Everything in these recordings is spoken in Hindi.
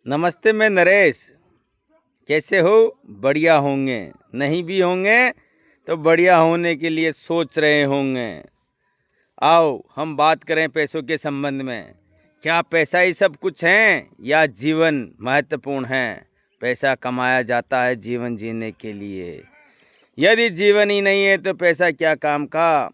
नमस्ते, मैं नरेश। कैसे हो? बढ़िया होंगे। नहीं भी होंगे तो बढ़िया होने के लिए सोच रहे होंगे। आओ हम बात करें पैसों के संबंध में। क्या पैसा ही सब कुछ है या जीवन महत्वपूर्ण है? पैसा कमाया जाता है जीवन जीने के लिए। यदि जीवन ही नहीं है तो पैसा क्या काम का।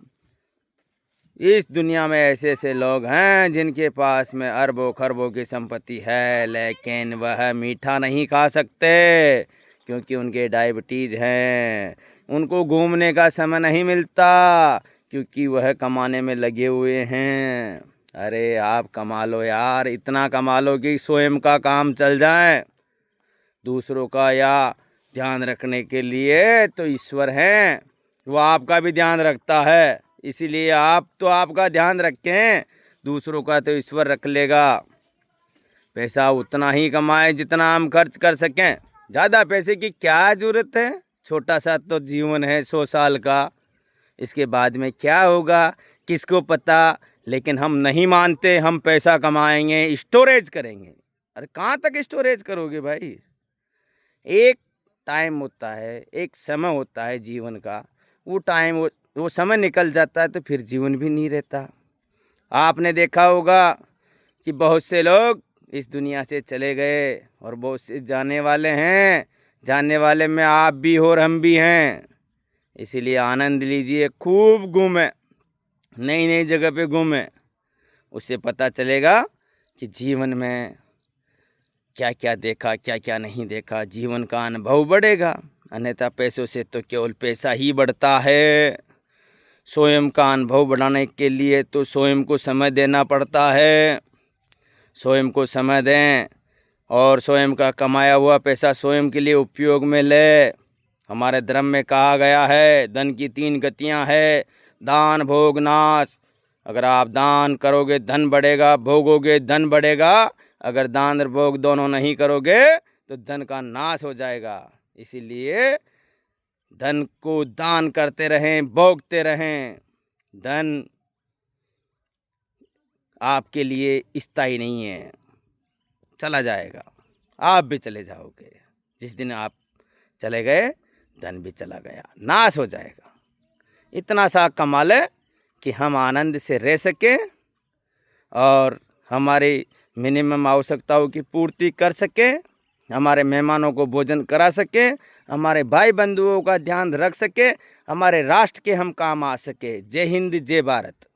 इस दुनिया में ऐसे ऐसे लोग हैं जिनके पास में अरबों खरबों की संपत्ति है, लेकिन वह मीठा नहीं खा सकते क्योंकि उनके डायबिटीज़ हैं। उनको घूमने का समय नहीं मिलता क्योंकि वह कमाने में लगे हुए हैं। अरे आप कमा लो यार, इतना कमा लो कि स्वयं का काम चल जाए। दूसरों का या ध्यान रखने के लिए तो ईश्वर हैं, वो आपका भी ध्यान रखता है। इसीलिए आप तो आपका ध्यान रखें, दूसरों का तो ईश्वर रख लेगा। पैसा उतना ही कमाएं जितना हम खर्च कर सकें। ज़्यादा पैसे की क्या ज़रूरत है? छोटा सा तो जीवन है 100 साल का। इसके बाद में क्या होगा किसको पता। लेकिन हम नहीं मानते, हम पैसा कमाएंगे, स्टोरेज करेंगे। अरे कहाँ तक स्टोरेज करोगे भाई? एक टाइम होता है, एक समय होता है जीवन का। वो टाइम वो समय निकल जाता है तो फिर जीवन भी नहीं रहता। आपने देखा होगा कि बहुत से लोग इस दुनिया से चले गए और बहुत से जाने वाले हैं। जाने वाले में आप भी हो और हम भी हैं। इसीलिए आनंद लीजिए, खूब घूमें, नई नई जगह पे घूमें। उससे पता चलेगा कि जीवन में क्या क्या देखा, क्या क्या नहीं देखा। जीवन का अनुभव बढ़ेगा। अन्यथा पैसों से तो केवल पैसा ही बढ़ता है। स्वयं का अनुभव बढ़ाने के लिए तो स्वयं को समय देना पड़ता है। स्वयं को समय दें और स्वयं का कमाया हुआ पैसा स्वयं के लिए उपयोग में ले। हमारे धर्म में कहा गया है धन की 3 गतियां है, दान भोग नाश। अगर आप दान करोगे धन बढ़ेगा, भोगोगे धन बढ़ेगा। अगर दान और भोग दोनों नहीं करोगे तो धन का नाश हो जाएगा। इसीलिए धन को दान करते रहें, भोगते रहें। धन आपके लिए स्थायी नहीं है, चला जाएगा। आप भी चले जाओगे। जिस दिन आप चले गए धन भी चला गया, नाश हो जाएगा। इतना सा कमा ले कि हम आनंद से रह सकें और हमारी मिनिमम आवश्यकताओं की पूर्ति कर सकें, हमारे मेहमानों को भोजन करा सकें, हमारे भाई बंधुओं का ध्यान रख सकें, हमारे राष्ट्र के हम काम आ सके। जय हिंद, जय भारत।